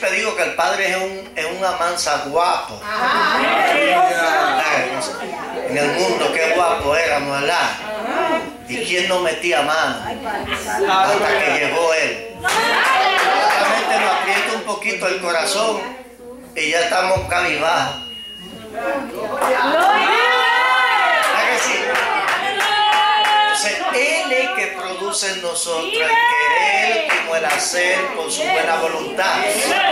siempre digo que el padre es un amansa guapo. En el mundo, qué guapo éramos, ¿verdad? ¿Y quién no metía mano? Hasta que llegó él. Solamente nos aprieta un poquito el corazón y ya estamos cabizbajos. ¿Verdad que sí? Entonces, Él es que produce en nosotros el querer como el hacer con su buena voluntad.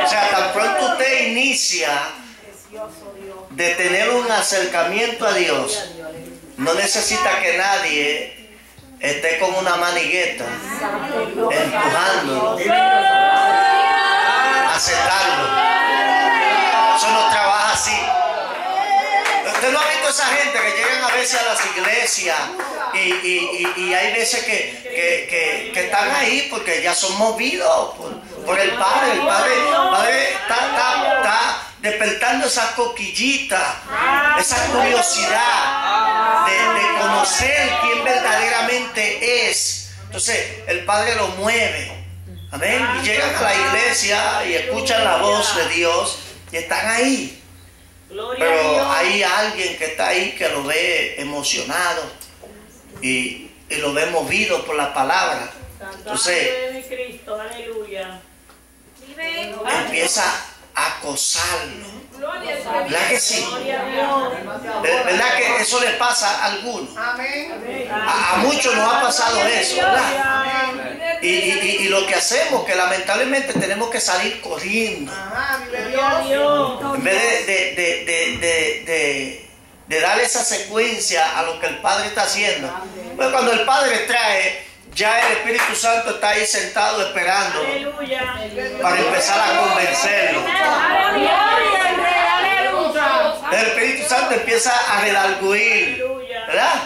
O sea, tan pronto usted inicia de tener un acercamiento a Dios, no necesita que nadie esté con una manigueta empujándolo, aceptarlo. Eso no trabaja así. Usted no ha visto esa gente que llegan a veces a las iglesias y hay veces que están ahí porque ya son movidos por el Padre. El Padre está despertando esa coquillita, esa curiosidad de conocer quién verdaderamente es. Entonces el Padre lo mueve. Amén. Y llegan a la iglesia y escuchan la voz de Dios y están ahí. Pero hay alguien que está ahí que lo ve emocionado y lo ve movido por la palabra. Entonces empieza a acosarlo. ¿Verdad que sí? ¿Verdad que eso le pasa a algunos? A muchos nos ha pasado eso, ¿verdad? Y lo que hacemos, que lamentablemente tenemos que salir corriendo. En vez de darle esa secuencia a lo que el Padre está haciendo. Pues cuando el Padre trae, ya el Espíritu Santo está ahí sentado esperando para empezar a convencerlo. El Espíritu Santo empieza a redarguir, ¿verdad?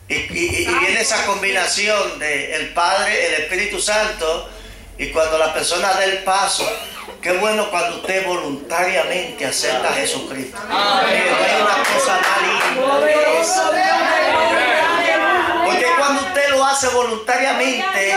Y viene esa combinación de el Padre, el Espíritu Santo, y cuando la persona da el paso, qué bueno cuando usted voluntariamente acepta a Jesucristo. No hay una cosa más linda. Porque cuando usted lo hace voluntariamente,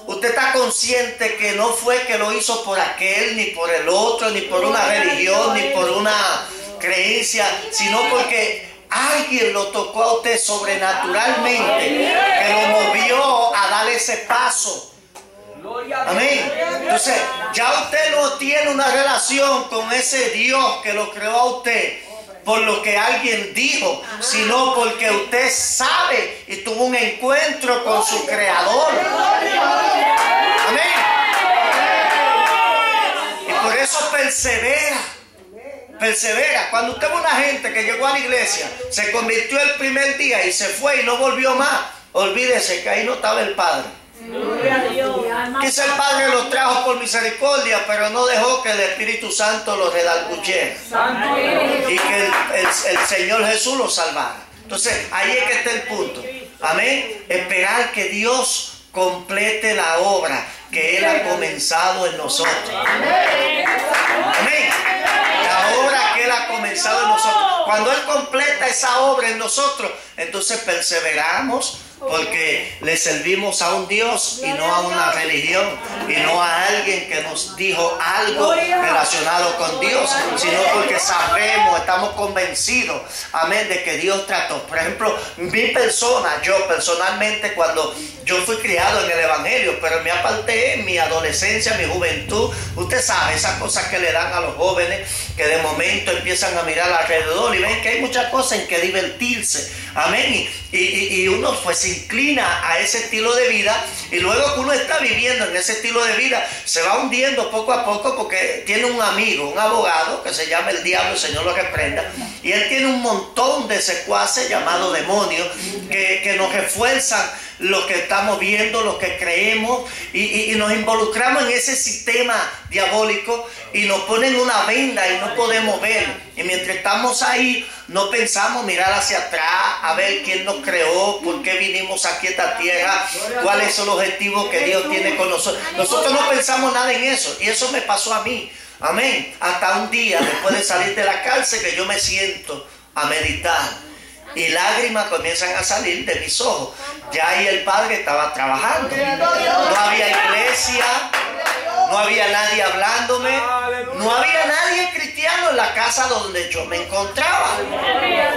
usted está consciente que no fue que lo hizo por aquel, ni por el otro, ni por una religión, ni por una creencia, sino porque alguien lo tocó a usted sobrenaturalmente, que lo movió a dar ese paso. Amén. Entonces, ya usted no tiene una relación con ese Dios que lo creó a usted por lo que alguien dijo, sino porque usted sabe y tuvo un encuentro con su Creador. Amén. Y por eso persevera. Persevera. Cuando usted ve una gente que llegó a la iglesia, se convirtió el primer día y se fue y no volvió más, olvídese que ahí no estaba el Padre. Quizá el Padre los trajo por misericordia, pero no dejó que el Espíritu Santo los redarguyera y que el Señor Jesús los salvara. Entonces ahí es que está el punto. Amén. Esperar que Dios complete la obra que Él ha comenzado en nosotros. Amén. La obra que Él ha comenzado en nosotros. Cuando Él completa esa obra en nosotros, entonces perseveramos, porque le servimos a un Dios y no a una religión, y no a alguien que nos dijo algo relacionado con Dios, sino porque sabemos, estamos convencidos, amén, de que Dios trató. Por ejemplo, mi persona, yo personalmente, cuando yo fui criado en el Evangelio, pero me aparté en mi adolescencia, mi juventud, usted sabe, esas cosas que le dan a los jóvenes, que de momento empiezan a mirar alrededor y ven que hay muchas cosas en que divertirse, amén, y uno pues se inclina a ese estilo de vida, y luego que uno está viviendo en ese estilo de vida, se va hundiendo poco a poco, porque tiene un amigo, un abogado, que se llama el diablo, el Señor lo reprenda, y él tiene un montón de secuaces llamados demonios, que nos refuerzan lo que estamos viendo, lo que creemos, y nos involucramos en ese sistema diabólico y nos ponen una venda y no podemos ver. Y mientras estamos ahí, no pensamos mirar hacia atrás, a ver quién nos creó, por qué vinimos aquí a esta tierra, cuál es el objetivo que Dios tiene con nosotros. Nosotros no pensamos nada en eso, y eso me pasó a mí. Amén. Hasta un día, después de salir de la cárcel, que yo me siento a meditar y lágrimas comienzan a salir de mis ojos. Ya ahí el Padre estaba trabajando. No había iglesia, no había nadie hablándome, no había nadie cristiano en la casa donde yo me encontraba.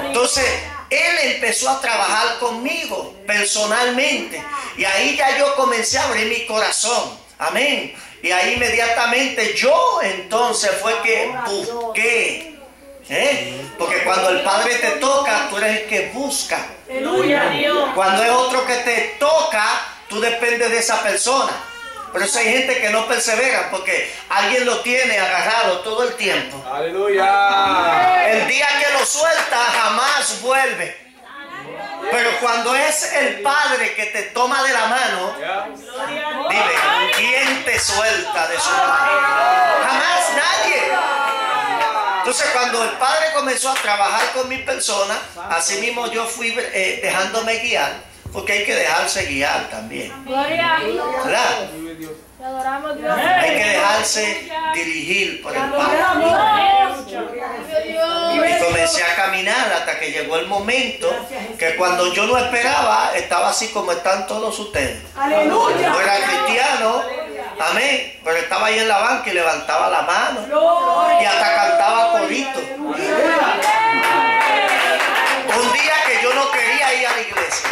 Entonces, Él empezó a trabajar conmigo personalmente. Y ahí ya yo comencé a abrir mi corazón. Amén. Y ahí inmediatamente yo entonces fue que busqué. Porque cuando el Padre te toca, tú eres el que busca. Cuando es otro que te toca, tú dependes de esa persona. Pero eso hay gente que no persevera porque alguien lo tiene agarrado todo el tiempo. ¡Aleluya! El día que lo suelta jamás vuelve. Pero cuando es el Padre que te toma de la mano, dile, ¿quién te suelta de su mano? Jamás nadie. Entonces cuando el Padre comenzó a trabajar con mi persona, así mismo yo fui dejándome guiar. Porque hay que dejarse guiar también. ¿Verdad? Hay que dejarse dirigir por el Padre. Y comencé a caminar hasta que llegó el momento que cuando yo no esperaba, estaba así como están todos ustedes. No era cristiano, amén, pero estaba ahí en la banca y levantaba la mano y hasta cantaba corito. Un día que yo no quería ir a la iglesia.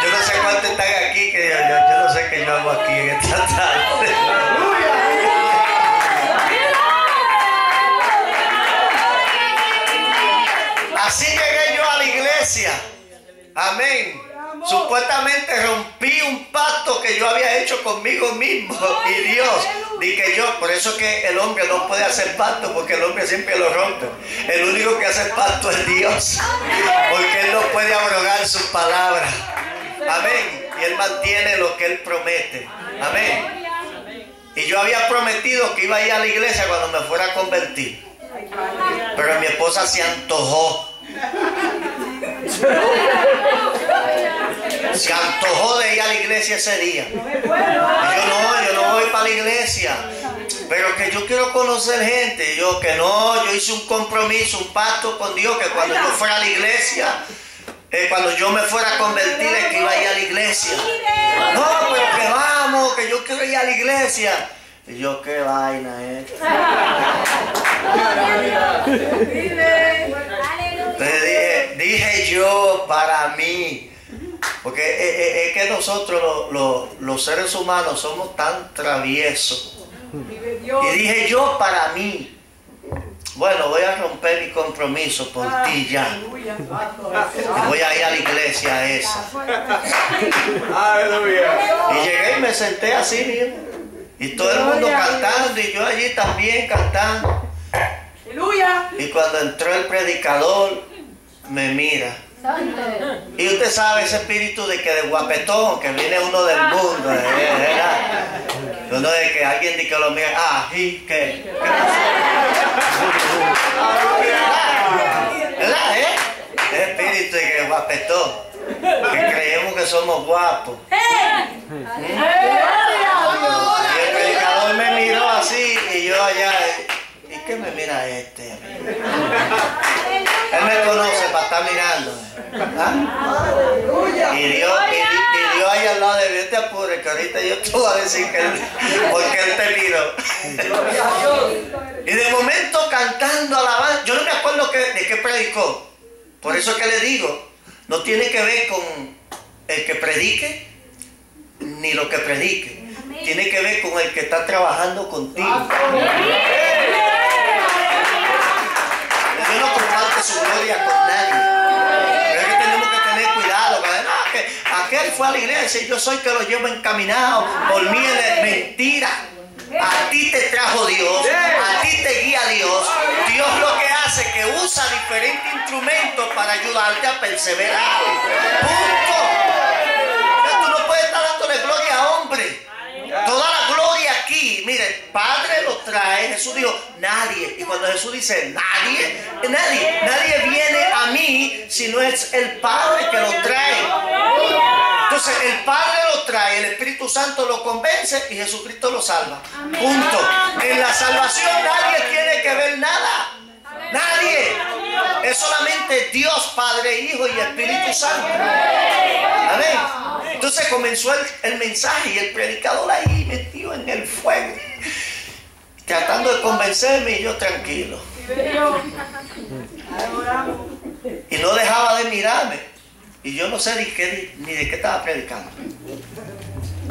Yo no sé cuántos están aquí, que yo no sé qué yo hago aquí en esta tarde. Así llegué yo a la iglesia. Amén. Supuestamente rompí un pacto que yo había hecho conmigo mismo y Dios. Dije yo, por eso que el hombre no puede hacer pacto, porque el hombre siempre lo rompe. El único que hace pacto es Dios, porque Él no puede abrogar su palabra. Amén. Y Él mantiene lo que Él promete. Amén. Y yo había prometido que iba a ir a la iglesia cuando me fuera a convertir. Pero mi esposa se antojó. Se antojó de ir a la iglesia ese día. Y yo no voy para la iglesia. Pero que yo quiero conocer gente. Yo que no, yo hice un compromiso, un pacto con Dios, que cuando yo fuera a la iglesia, cuando yo me fuera a convertir, es que iba a ir a la iglesia. No, pero que vamos, que yo quiero ir a la iglesia. Y yo, qué vaina dije yo para mí. Porque es que nosotros los seres humanos somos tan traviesos. Y dije yo para mí, bueno, voy a romper mi compromiso por ti ya. Y voy a ir a la iglesia esa. Y llegué y me senté así mismo. Y todo el mundo cantando y yo allí también cantando. Y cuando entró el predicador, me mira. Y usted sabe ese espíritu de que de guapetón, que viene uno del mundo, ¿verdad? Uno de que alguien dice que lo mira, ¿y qué? ¿Verdad? Ese espíritu de que guapetón, que creemos que somos guapos. Y el predicador me miró así y yo allá, ¿y qué me mira este? Él me conoce para estar mirando. Y Dios ahí al lado de mí, te apures, que ahorita yo te voy a decir porque Él te miró. Y de momento cantando alabanza, yo no me acuerdo de qué predicó. Por eso que le digo, no tiene que ver con el que predique, ni lo que predique. Tiene que ver con el que está trabajando contigo. Dios no comparte su gloria con nadie. Pero es que tenemos que tener cuidado. Que aquel fue a la iglesia y yo soy que lo llevo encaminado. Por mí es mentira. A ti te trajo Dios, a ti te guía Dios. Dios lo que hace es que usa diferentes instrumentos para ayudarte a perseverar. Punto. Tú no puedes estar dándole gloria a hombre. Toda la gloria aquí, mire, Padre lo trae. Jesús dijo, nadie. Y cuando Jesús dice nadie viene a mí si no es el Padre que lo trae. Entonces el Padre lo trae, el Espíritu Santo lo convence y Jesucristo lo salva. Punto. En la salvación nadie tiene que ver nada. Nadie. Es solamente Dios, Padre, Hijo y Espíritu Santo. Amén. Entonces comenzó el mensaje y el predicador ahí metido en el fuego, tratando de convencerme y yo tranquilo. Y no dejaba de mirarme. Y yo no sé ni de qué estaba predicando.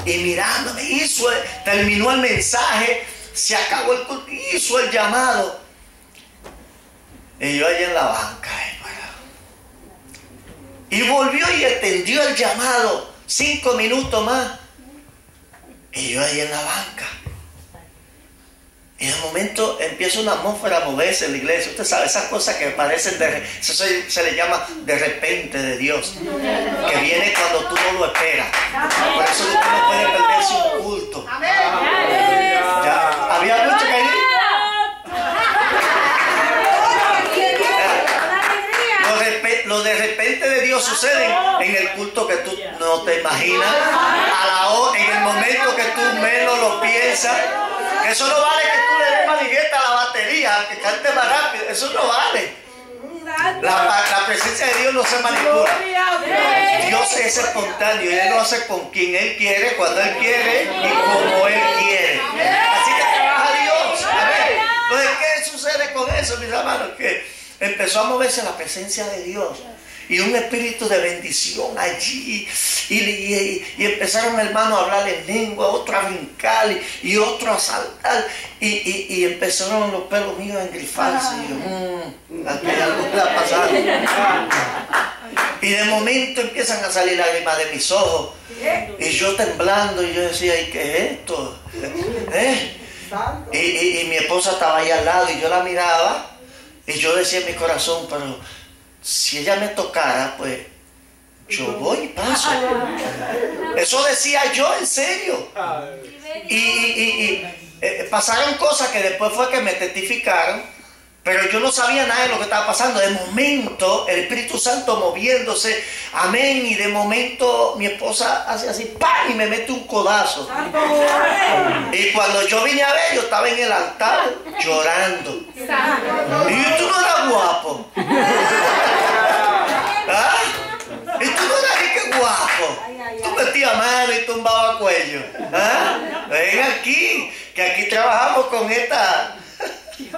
Y mirándome, terminó el mensaje, se acabó el culto, hizo el llamado. Y yo allí en la banca. Y volvió y extendió el llamado 5 minutos más. Y yo ahí en la banca. Y de momento empieza una atmósfera a moverse en la iglesia. Usted sabe, esas cosas que parecen eso se le llama de repente de Dios. Que viene cuando tú no lo esperas. Por eso usted no puede perderse un culto. ¿Ya? ¿Había mucho que ir? Lo de repente de Dios sucede en el culto que tú no te imaginas, en el momento que tú menos lo piensas. Eso no vale que tú le des manigueta a la batería, que cante más rápido. Eso no vale. La presencia de Dios no se manipula. Dios es espontáneo y Él lo hace con quien Él quiere, cuando Él quiere y como Él quiere. Así que trabaja Dios. Amén. Entonces, ¿qué sucede con eso, mis hermanos? Que empezó a moverse la presencia de Dios y un espíritu de bendición allí y empezaron hermanos a hablar en lengua, otro a brincar y otro a saltar y empezaron los pelos míos a engrifarse y yo, aquí hay algo que está pasando. Y de momento empiezan a salir lágrimas de mis ojos y yo temblando y yo decía, ¿y qué es esto? Y mi esposa estaba ahí al lado y yo la miraba. Y yo decía en mi corazón, pero si ella me tocara, pues yo voy y paso. Eso decía yo en serio. Y pasaron cosas que después fue que me testificaron, pero yo no sabía nada de lo que estaba pasando. De momento, el Espíritu Santo moviéndose, amén, y de momento mi esposa hace así, ¡pam!, y me mete un codazo. Y cuando yo vine a ver, yo estaba en el altar llorando. Y tú no eras guapo. ¿Ah? Y tú no eras ni que guapo. Tú metías mano y tumbabas cuello. ¿Ah? Ven aquí, que aquí trabajamos con esta... Es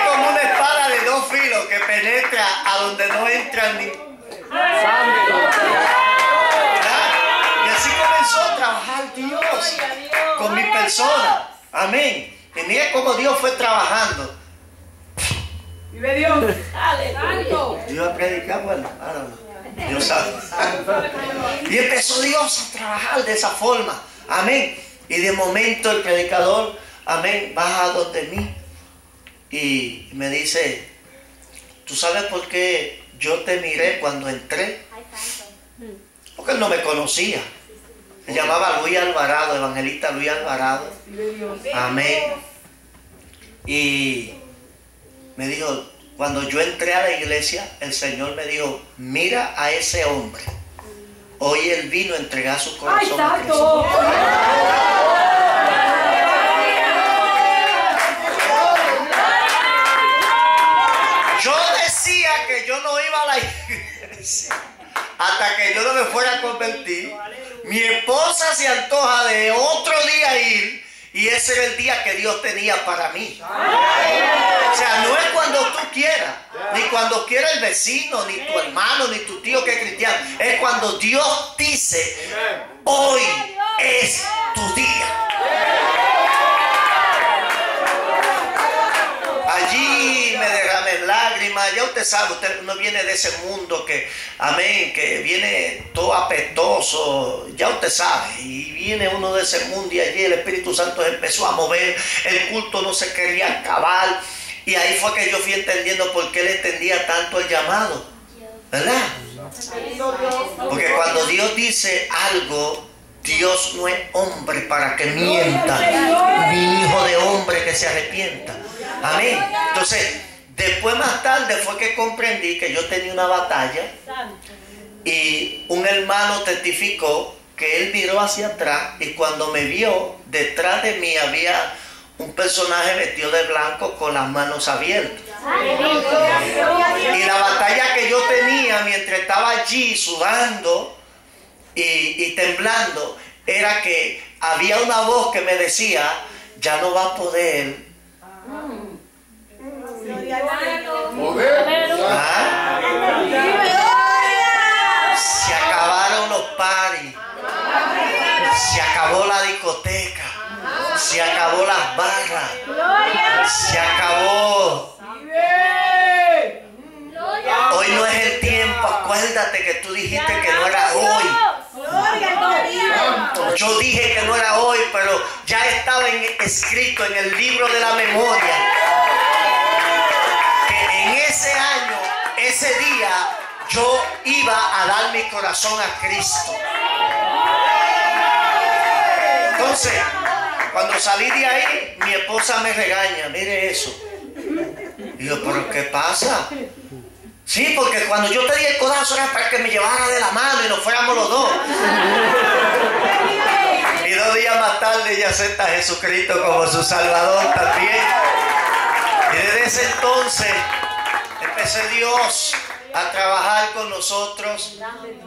como una espada de 2 filos que penetra a donde no entran ni... Y así comenzó a trabajar Dios con mi persona. Amén. Y mira cómo Dios fue trabajando. Vive Dios. Dios a predicar, bueno, ahora no. Dios sabe. Y empezó Dios a trabajar de esa forma. Amén. Y de momento el predicador, amén, baja donde mí y me dice, ¿tú sabes por qué yo te miré cuando entré? Porque él no me conocía. Se llamaba Luis Alvarado, evangelista Luis Alvarado. Amén. Y me dijo, cuando yo entré a la iglesia, el Señor me dijo, mira a ese hombre. Hoy él vino a entregar su corazón a Cristo. Yo decía que yo no iba a la iglesia hasta que yo no me fuera a convertir. Mi esposa se antoja de otro día ir y ese era el día que Dios tenía para mí. O sea, no es cuando tú quieras, ni cuando quiera el vecino, ni tu hermano, ni tu tío que es cristiano. Es cuando Dios dice, hoy es tu día. Allí me derramé lágrimas. Ya usted sabe, usted no viene de ese mundo que, amén, que viene todo apestoso. Ya usted sabe. Y viene uno de ese mundo y allí el Espíritu Santo empezó a mover. El culto no se quería acabar. Y ahí fue que yo fui entendiendo por qué le extendía tanto el llamado. ¿Verdad? Porque cuando Dios dice algo, Dios no es hombre para que mienta, ni hijo de hombre que se arrepienta. Amén. Entonces, después más tarde fue que comprendí que yo tenía una batalla y un hermano testificó que él miró hacia atrás y cuando me vio, detrás de mí había un personaje vestido de blanco con las manos abiertas. Y la batalla que yo tenía mientras estaba allí sudando y temblando era que había una voz que me decía, ya no va a poder. ¿Ah? Se acabaron los paris, se acabó la discoteca, se acabó las barras, se acabó. Hoy no es el tiempo, acuérdate que tú dijiste que no era hoy. Yo dije que no era hoy, pero ya estaba escrito en el libro de la memoria que en ese año, ese día, yo iba a dar mi corazón a Cristo. Entonces, cuando salí de ahí, mi esposa me regaña, mire eso. Y yo, ¿pero qué pasa? Sí, porque cuando yo te di el codazo era para que me llevara de la mano y nos fuéramos los dos. Y 2 días más tarde ella acepta a Jesucristo como su Salvador también. Y desde ese entonces empecé Dios a trabajar con nosotros.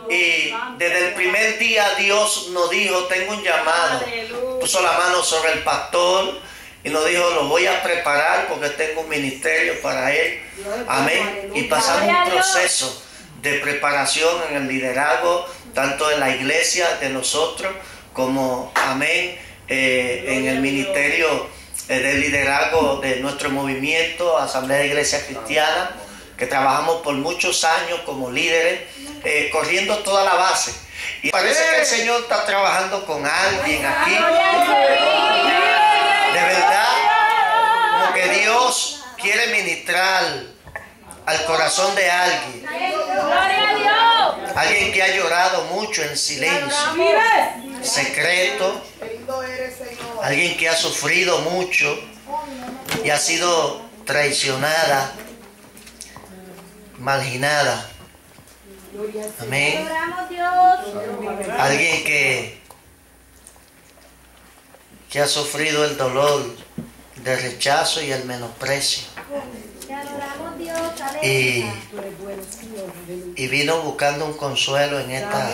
Y desde el primer día Dios nos dijo, tengo un llamado. Puso la mano sobre el pastor y nos dijo, lo voy a preparar porque tengo un ministerio para él. Amén. Y pasamos un proceso de preparación en el liderazgo, tanto en la iglesia de nosotros, como, amén, en el ministerio del liderazgo de nuestro movimiento, Asamblea de Iglesia Cristiana, que trabajamos por muchos años como líderes, corriendo toda la base. Y parece que el Señor está trabajando con alguien aquí. De verdad, como que Dios quiere ministrar al corazón de alguien. Alguien que ha llorado mucho en silencio, secreto. Alguien que ha sufrido mucho y ha sido traicionada, marginada. Amén. Alguien que ha sufrido el dolor del rechazo y el menosprecio. Y vino buscando un consuelo en esta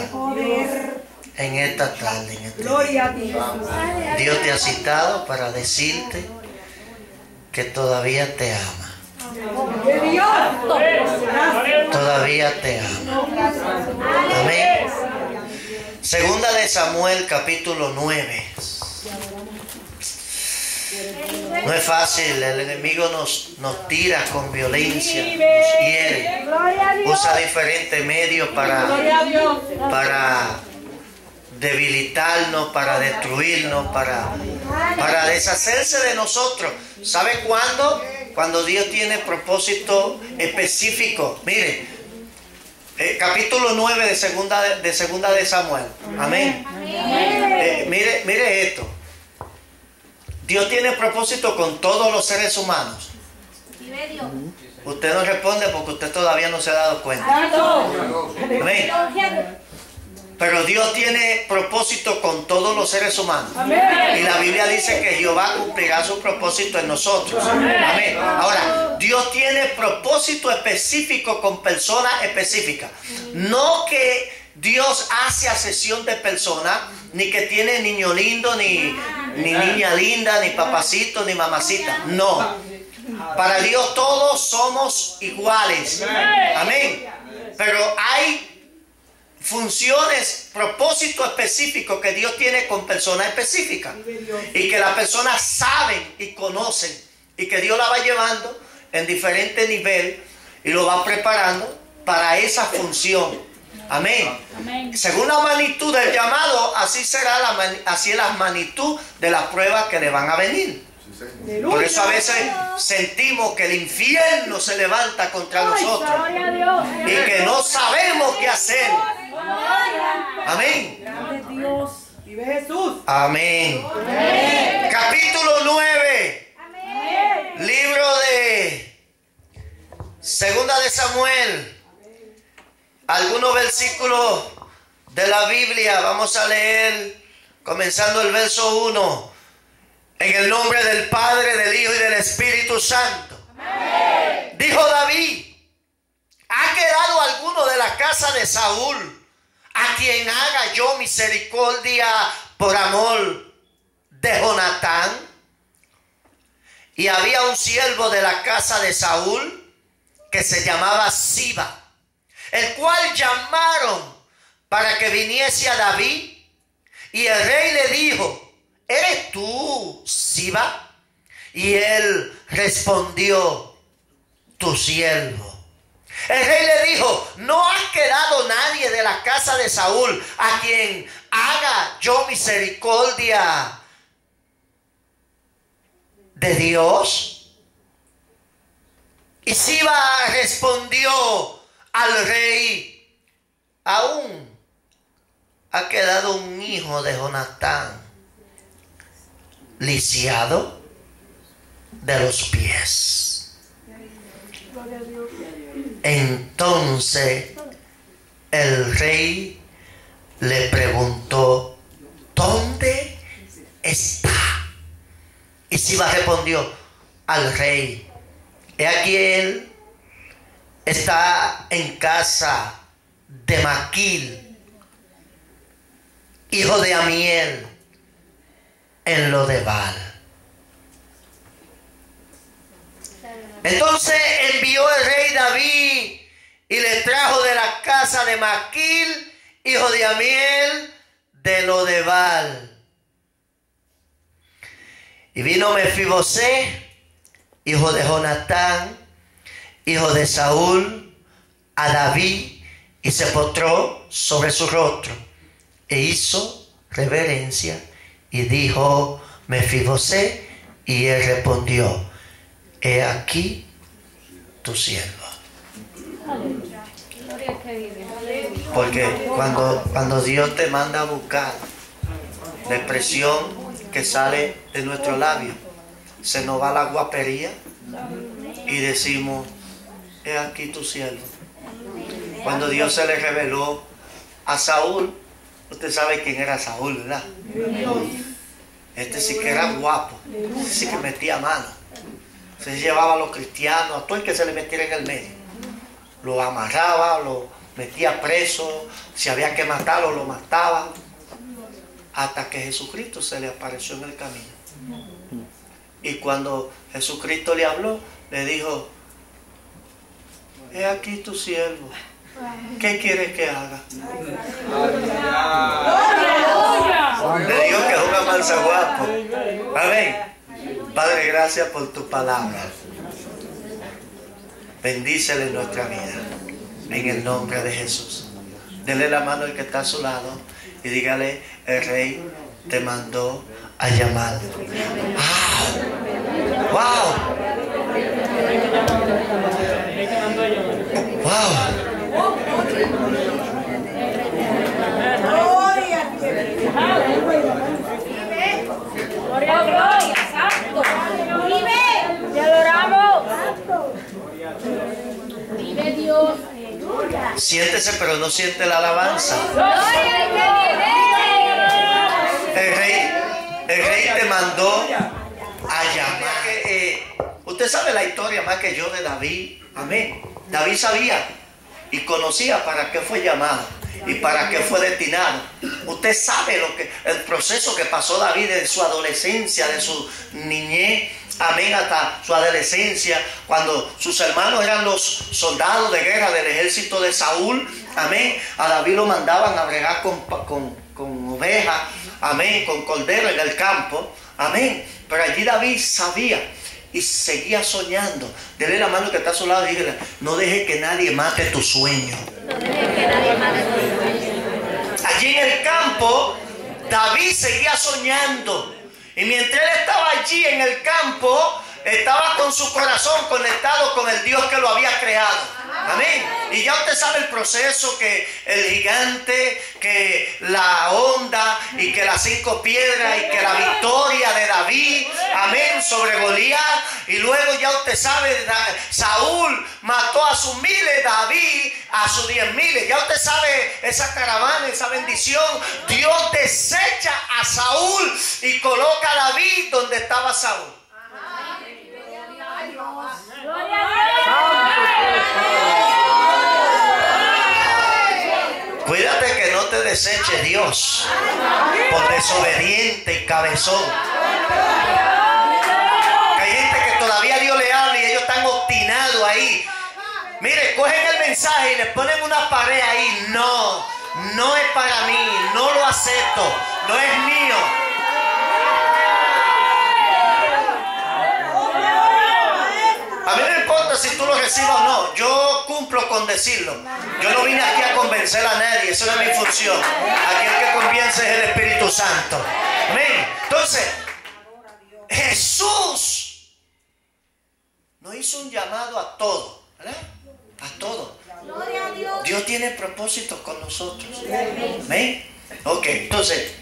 tarde. En este día. Dios te ha citado para decirte que todavía te ama. Todavía te ama. Amén. Segunda de Samuel, capítulo 9. No es fácil, el enemigo nos tira con violencia, nos hiere, usa diferentes medios para debilitarnos, para destruirnos, para deshacerse de nosotros. ¿Sabe cuándo? Cuando Dios tiene propósito específico. Mire, capítulo 9 de segunda de Samuel. Amén. Mire esto. Dios tiene propósito con todos los seres humanos. Usted no responde porque usted todavía no se ha dado cuenta. Amén. Pero Dios tiene propósito con todos los seres humanos. Y la Biblia dice que Jehová cumplirá su propósito en nosotros. Amén. Ahora, Dios tiene propósito específico con personas específicas. No que Dios hace asesión de personas, ni que tiene niño lindo, ni niña linda, ni papacito, ni mamacita. No. Para Dios todos somos iguales. Amén. Pero hay funciones, propósitos específicos que Dios tiene con personas específicas. Y que las personas saben y conocen. Y que Dios la va llevando en diferentes niveles y lo va preparando para esa función. Amén. Amén. Según la magnitud del llamado, así será así es la magnitud de las pruebas que le van a venir. Por eso a veces sentimos que el infierno se levanta contra nosotros y que no sabemos qué hacer. Amén. Amén. Capítulo 9. Libro de Segunda de Samuel. Algunos versículos de la Biblia. Vamos a leer comenzando el verso 1. En el nombre del Padre, del Hijo y del Espíritu Santo. Amén. Dijo David: ¿ha quedado alguno de la casa de Saúl a quien haga yo misericordia por amor de Jonatán? Y había un siervo de la casa de Saúl que se llamaba Siba, el cual llamaron para que viniese a David. Y el rey le dijo: ¿eres tú, Siba? Y él respondió: tu siervo. El rey le dijo: ¿no ha quedado nadie de la casa de Saúl a quien haga yo misericordia de Dios? Y Siba respondió al rey: aún ha quedado un hijo de Jonatán, lisiado de los pies. Entonces el rey le preguntó: ¿dónde está? Y Siba respondió al rey: he aquí él está en casa de Maquil, hijo de Amiel, en Lodebar. Entonces envió el rey David y le trajo de la casa de Maquil, hijo de Amiel, de Lodebar. Y vino Mefibosé, hijo de Jonatán, hijo de Saúl, a David, y se postró sobre su rostro e hizo reverencia. Y dijo Mefibosé, y él respondió: he aquí tu siervo. Porque cuando Dios te manda a buscar, la expresión que sale de nuestro labio, se nos va la guapería y decimos: he aquí tu siervo. Cuando Dios se le reveló a Saúl, usted sabe quién era Saúl, ¿verdad? Este sí que era guapo, este sí que metía mano. Se llevaba a los cristianos, a todo el que se le metiera en el medio. Lo amarraba, lo metía preso, si había que matarlo, lo mataba. Hasta que Jesucristo se le apareció en el camino. Y cuando Jesucristo le habló, le dijo: he aquí tu siervo. ¿Qué quieres que haga? Le digo que es una mansa guapo. Amén. Padre, gracias por tu palabra. Bendícele en nuestra vida. En el nombre de Jesús. Dele la mano al que está a su lado y dígale: el rey te mandó a llamar. ¡Wow! ¡Wow! ¡Wow! Gloria, santo. Vive. Te adoramos. Vive Dios. Siéntese, pero no siente la alabanza. El rey te mandó a llamar. Usted sabe la historia más que yo de David. Amén. David sabía y conocía para qué fue llamado y para qué fue destinado. Usted sabe el proceso que pasó David de su adolescencia, de su niñez, amén, hasta su adolescencia, cuando sus hermanos eran los soldados de guerra del ejército de Saúl. Amén. A David lo mandaban a bregar con ovejas, amén, con cordero en el campo. Amén. Pero allí David sabía y seguía soñando. Dele la mano que está a su lado y dígale: no deje que nadie mate tu sueño. No deje que nadie mate tu sueño. Allí en el campo, David seguía soñando. Y mientras él estaba allí en el campo, estaba con su corazón conectado con el Dios que lo había creado. Amén. Y ya usted sabe el proceso, que el gigante, que la onda y que las 5 piedras y que la victoria de David, amén, sobre Goliat. Y luego ya usted sabe, Saúl mató a sus miles, David a sus 10,000. Ya usted sabe esa caravana, esa bendición. Dios desecha a Saúl y coloca a David donde estaba Saúl. Gloria a Dios. que no te deseche Dios por desobediente y cabezón. Que hay gente que todavía Dios le habla y ellos están obstinados ahí. Mire, cogen el mensaje y le ponen una pared ahí. No, no es para mí, no lo acepto, no es mío. A mí no importa si tú lo recibes o no, yo cumplo con decirlo. Yo no vine aquí a convencer a nadie, eso no es mi función. Aquí el que convence es el Espíritu Santo. Amén. Entonces, Jesús nos hizo un llamado a todos, ¿verdad? A todos. Dios tiene propósitos con nosotros. Amén. Ok, entonces,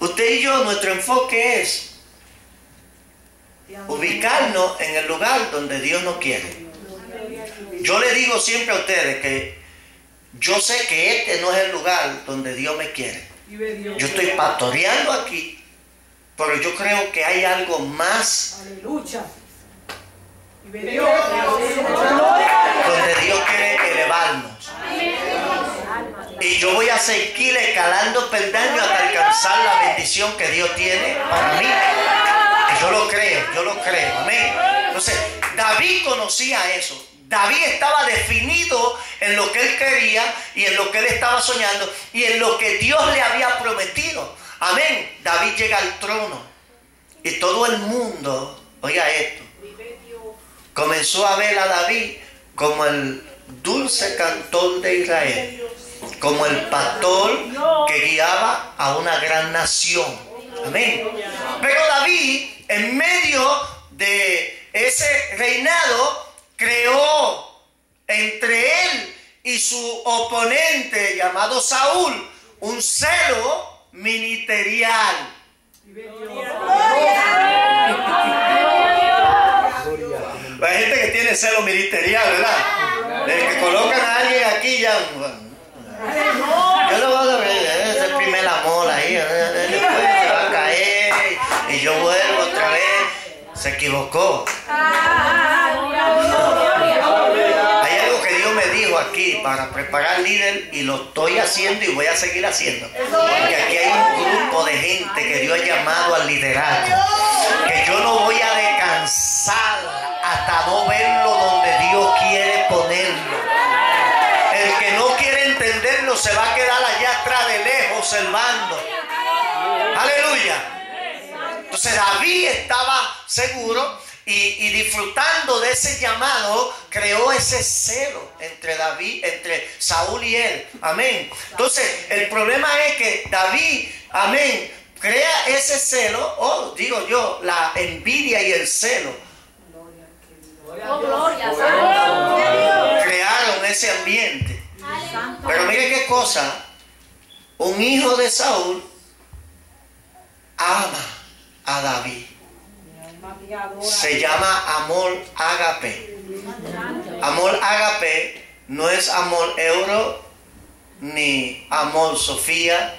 usted y yo, nuestro enfoque es ubicarnos en el lugar donde Dios nos quiere. Yo le digo siempre a ustedes que yo sé que este no es el lugar donde Dios me quiere. Yo estoy pastoreando aquí, pero yo creo que hay algo más donde Dios quiere elevarnos. Y yo voy a seguir escalando peldaños hasta alcanzar la bendición que Dios tiene para mí. Y yo lo creo, amén. Entonces, David conocía eso. David estaba definido en lo que él quería y en lo que él estaba soñando y en lo que Dios le había prometido. Amén. David llega al trono y todo el mundo, oiga esto, comenzó a ver a David como el dulce cantor de Israel, como el pastor que guiaba a una gran nación. Amén. Pero David, en medio de ese reinado, creó entre él y su oponente llamado Saúl un celo ministerial. Hay gente que tiene celo ministerial, ¿verdad? Desde que colocan a alguien aquí ya... Yo lo voy a ver, es el primer amor ahí, después se va a caer y yo vuelvo otra vez. Se equivocó. Hay algo que Dios me dijo aquí para preparar líder y lo estoy haciendo y voy a seguir haciendo. Porque aquí hay un grupo de gente que Dios ha llamado al liderazgo, que yo no voy a descansar hasta no verlo donde Dios quiere ponerlo. El que no quiere entenderlo se va a quedar allá atrás de lejos observando. Aleluya. Entonces David estaba seguro y disfrutando de ese llamado, creó ese celo entre David, entre Saúl y él. Amén. Entonces el problema es que David, amén, crea ese celo, o digo yo, la envidia y el celo. Crearon ese ambiente. Pero mire qué cosa, un hijo de Saúl ama a David. Se llama amor ágape. Amor ágape no es amor euro ni amor Sofía.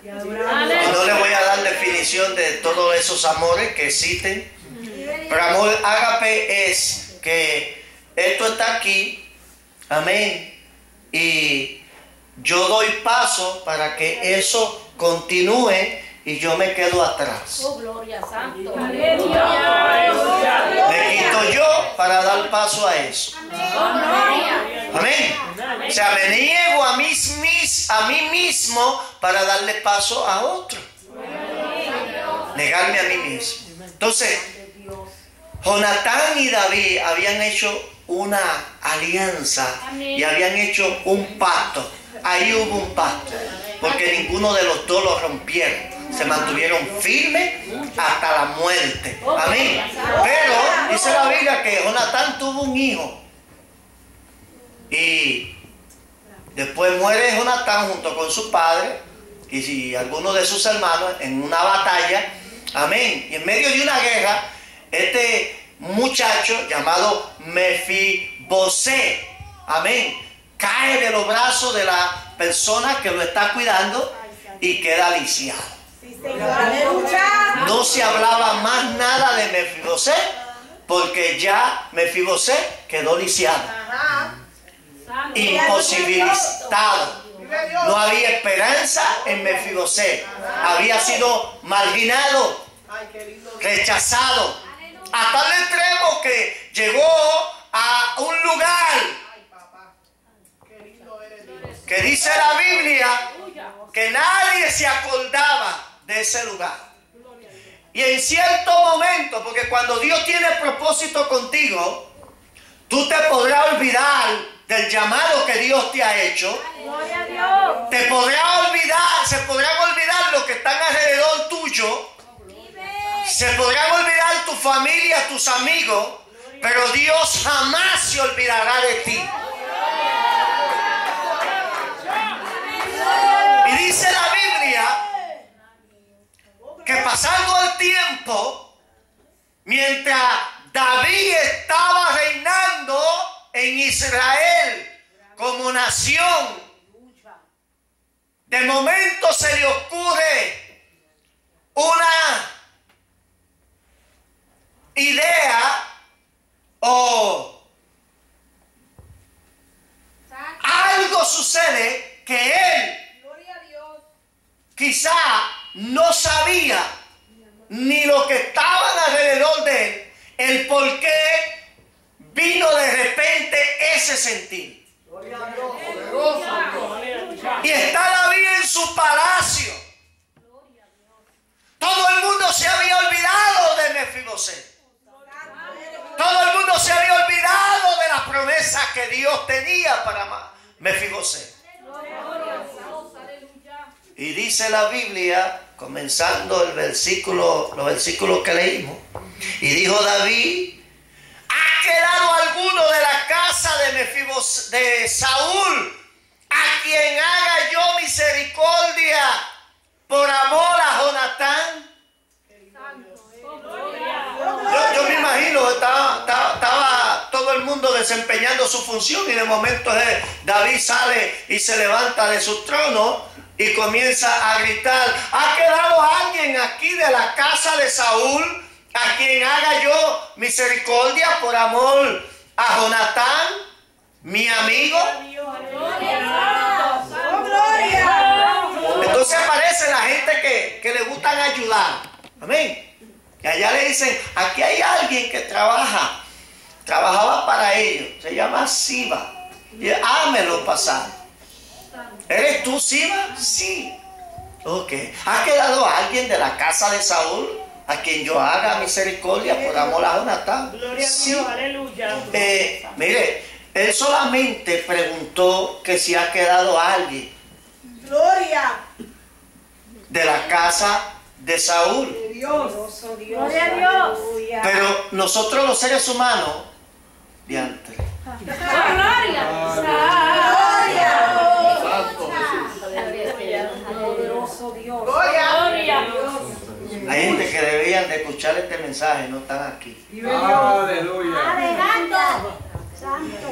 Y no le voy a dar definición de todos esos amores que existen. Pero amor ágape es que esto está aquí, amén, y yo doy paso para que eso continúe y yo me quedo atrás. Oh, gloria santo. Me quito yo para dar paso a eso. Amén. O sea, me niego a mí mismo para darle paso a otro. Negarme a mí mismo. Entonces, Jonatán y David habían hecho una alianza y habían hecho un pacto. Ahí hubo un pacto, porque ninguno de los dos lo rompieron. Se mantuvieron firmes hasta la muerte. Amén. Pero dice la Biblia que Jonatán tuvo un hijo y después muere Jonatán junto con su padre y algunos de sus hermanos en una batalla. Amén. Y en medio de una guerra, este muchacho llamado Mefibosé, amén, cae de los brazos de la persona que lo está cuidando y queda lisiado. No se hablaba más nada de Mefibosé porque ya Mefibosé quedó lisiado. imposibilitado. No había esperanza en Mefiboset. Había sido marginado, rechazado, a tal extremo que llegó a un lugar que dice la Biblia que nadie se acordaba de ese lugar. Y en cierto momento, porque cuando Dios tiene propósito contigo, tú te podrás olvidar del llamado que Dios te ha hecho. Te podrás olvidar, se podrán olvidar los que están alrededor tuyo. Se podrán olvidar tu familia, tus amigos, pero Dios jamás se olvidará de ti. Y dice la Biblia que pasando el tiempo, mientras David estaba reinando en Israel como nación, de momento se le ocurre una idea o algo sucede que él quizá no sabía ni lo que estaban alrededor de él, el por qué vino de repente ese sentir. Y está David en su palacio. Todo el mundo se había olvidado de Mefiboset. Todo el mundo se había olvidado de las promesas que Dios tenía para Mefiboset. Y dice la Biblia, comenzando los versículos que leímos, y dijo David: ¿ha quedado alguno de la casa de Mefiboset, de Saúl, a quien haga yo misericordia por amor a Jonatán? Yo me imagino, estaba todo el mundo desempeñando su función, y de momento David sale y se levanta de su trono y comienza a gritar: ¿ha quedado alguien aquí de la casa de Saúl a quien haga yo misericordia por amor a Jonatán, mi amigo? Entonces aparece la gente que le gustan ayudar. Amén. Y allá le dicen: aquí hay alguien que trabajaba para ellos, se llama Siba, y hámelo pasar. ¿Eres tú, Siba? Sí. Ok. ¿Ha quedado alguien de la casa de Saúl a quien yo haga misericordia por amor a Jonatán? Gloria a Dios, aleluya. Mire, él solamente preguntó que si ha quedado alguien. Gloria. De la casa de Saúl. Dios. Gloria a Dios. Pero nosotros los seres humanos, diantre. Gloria. Gloria. Hay gente que deberían de escuchar este mensaje, no están aquí. Aleluya. Santo.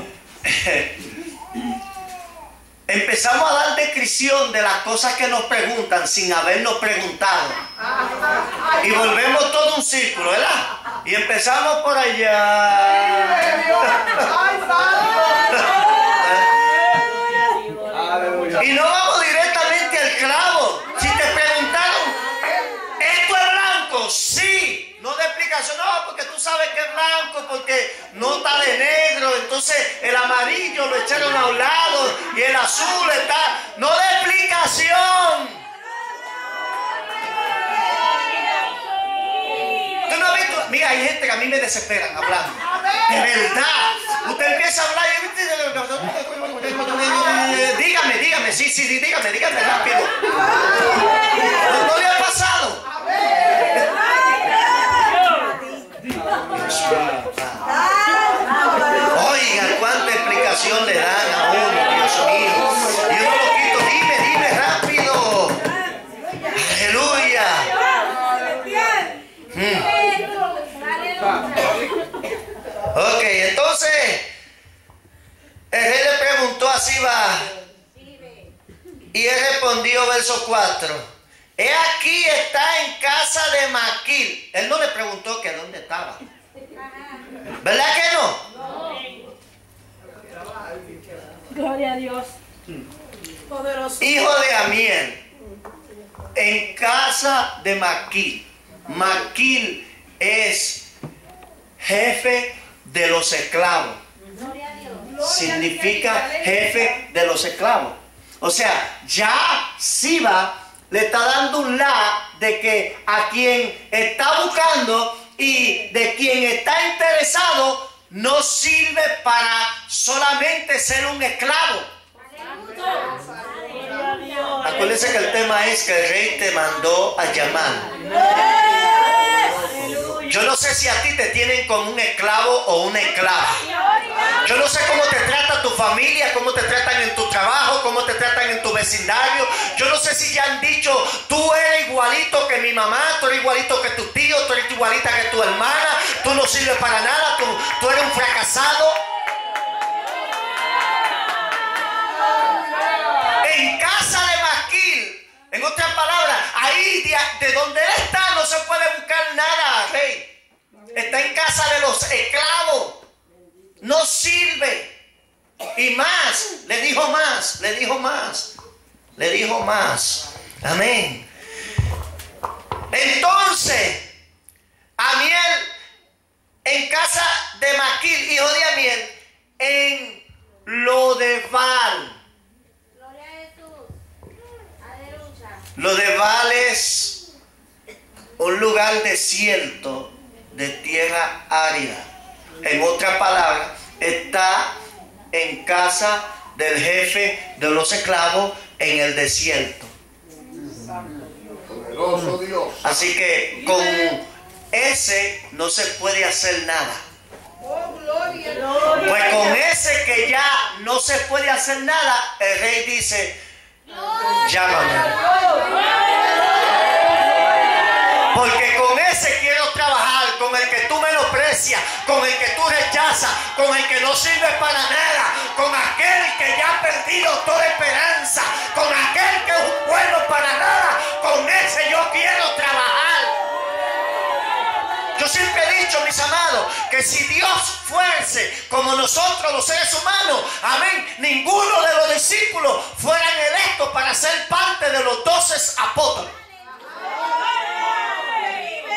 Empezamos a dar descripción de las cosas que nos preguntan sin habernos preguntado. Y volvemos todo un círculo, ¿verdad? Y empezamos por allá. Y no vamos directamente al clavo. Si te preguntaron, ¿esto es blanco? Sí. No de explicación, no, porque tú sabes que es blanco, porque no está de negro, entonces el amarillo lo echaron a un lado y el azul está. No de explicación. ¿Tú no has visto? Mira, hay gente que a mí me desesperan hablando. De verdad. Usted empieza a hablar y dígame, sí, dígame rápido. ¿No le ha pasado? Oigan, cuánta explicación le dan a uno, Dios mío. Y uno lo quito, dime rápido. Aleluya. Ok, entonces el rey le preguntó a Siba, y él respondió, verso 4: he aquí está en casa de Maquil. Él no le preguntó que dónde estaba. ¿Verdad que no? Gloria a Dios. Poderoso. hijo de Amiel, en casa de Maquil. Maquil es jefe de los esclavos. Significa jefe de los esclavos. O sea, ya Siba le está dando un la de que a quien está buscando y de quien está interesado no sirve para solamente ser un esclavo. Acuérdense que el tema es que el rey te mandó a llamar. Yo no sé si a ti te tienen como un esclavo o una esclava. Yo no sé cómo te trata tu familia, cómo te tratan en tu trabajo, cómo te tratan en tu vecindario. Yo no sé si ya han dicho, tú eres igualito que mi mamá, tú eres igualito que tu tío, tú eres igualita que tu hermana, tú no sirves para nada, tú eres un fracasado. En casa de Maquil, en otras palabras, ahí de donde él está no se puede buscar nada, rey. Está en casa de los esclavos. No sirve. Y más, le dijo más, le dijo más, le dijo más. Amén. Entonces, Amiel, en casa de Maquil, hijo de Amiel, en Lodebar. Lodebar es un lugar desierto de tierra árida. En otras palabras, está en casa del jefe de los esclavos en el desierto. Poderoso Dios. Así que con ese no se puede hacer nada. Pues con ese que ya no se puede hacer nada, el rey dice, llámame. Porque con ese quiero trabajar, con el que tú menosprecias, con el que tú rechazas, con el que no sirve para nada, con aquel que ya ha perdido toda esperanza, con aquel que es bueno para nada, con ese yo quiero trabajar. Yo siempre he dicho, mis amados, que si Dios fuese como nosotros los seres humanos, amén, ninguno de los discípulos fueran electos para ser parte de los 12 apóstoles.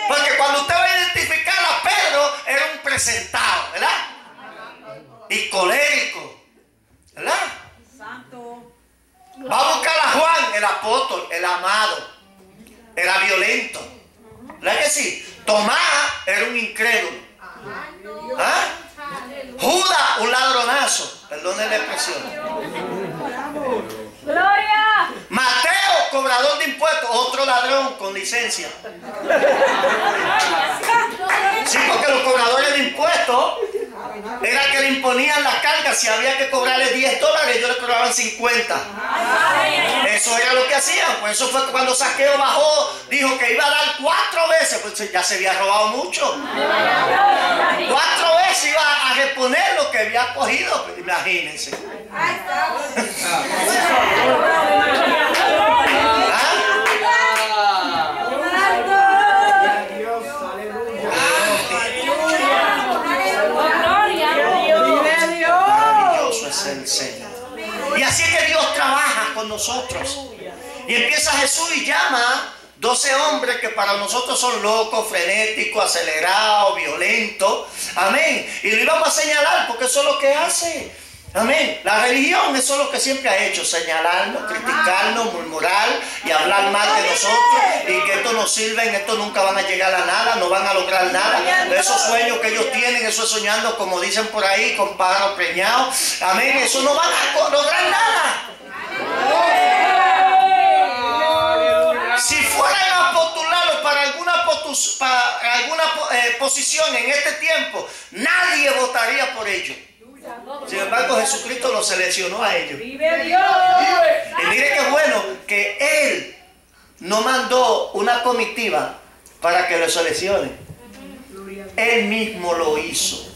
Porque cuando usted va a identificar a Pedro, era un presentado, ¿verdad? Y colérico, ¿verdad? Va a buscar a Juan, el apóstol, el amado. Era violento, ¿verdad que sí? Tomás era un incrédulo. ¿Ah? Judas, un ladronazo. Perdone la expresión. ¡Gloria! Mateo, cobrador de impuestos, otro ladrón con licencia. Sí, porque los cobradores de impuestos era que le imponían la carga. Si había que cobrarle $10, ellos le cobraban 50. Eso era lo que hacían. Pues eso fue cuando Zaqueo bajó, dijo que iba a dar 4 veces, pues ya se había robado mucho. 4 veces iba a reponer lo que había cogido. Imagínense. Maravilloso es el Señor. Y así es que Dios trabaja con nosotros. Y empieza Jesús y llama 12 hombres que para nosotros son locos, frenéticos, acelerados, violentos. Amén. Y lo íbamos a señalar porque eso es lo que hace. Amén. La religión, eso es lo que siempre ha hecho: señalarnos, criticarnos, murmurar y hablar mal de nosotros. Y que esto no sirve, esto nunca van a llegar a nada, no van a lograr nada. Esos sueños que ellos tienen, eso es soñando, como dicen por ahí, con pájaros preñados. Amén. Eso no van a lograr nada. Si fueran a postularlo para alguna posición en este tiempo, nadie votaría por ellos. Sin embargo, Jesucristo los seleccionó a ellos. ¡Vive Dios! Y mire qué bueno que Él no mandó una comitiva para que lo seleccione. Él mismo lo hizo.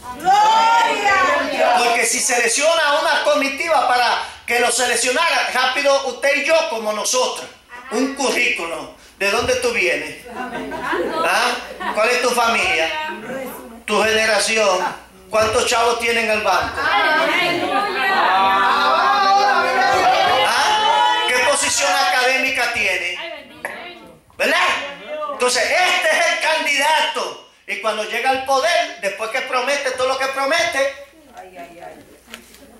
Porque si selecciona una comitiva para que lo seleccionara, rápido usted y yo, como nosotros, un currículum. ¿De dónde tú vienes? ¿Ah? ¿Cuál es tu familia? ¿Tu generación? ¿Cuántos chavos tienen en el banco? Entonces, este es el candidato. Y cuando llega al poder, después que promete todo lo que promete,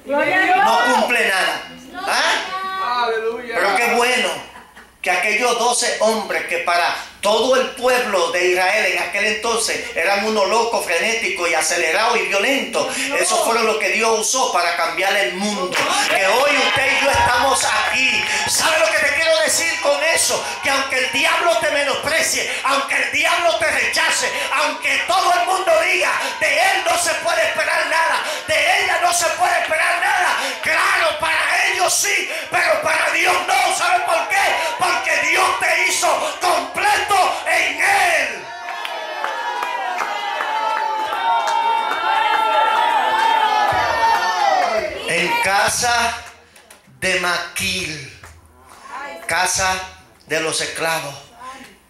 no cumple nada. ¿Ah? Aleluya. Pero qué bueno que aquellos 12 hombres que para todo el pueblo de Israel en aquel entonces eran unos locos, frenéticos y acelerados y violentos, esos fueron los que Dios usó para cambiar el mundo. Que hoy usted y yo estamos aquí. ¿Sabe lo que te quiero decir con eso? Que aunque el diablo te menosprecie, aunque el diablo te rechace, aunque todo el mundo diga de él no se puede esperar nada, de ella no se puede esperar nada, claro, para ellos sí, pero para Dios no. ¿Sabe por qué? Porque Dios te hizo completo en él. En casa de Maquil, casa de los esclavos.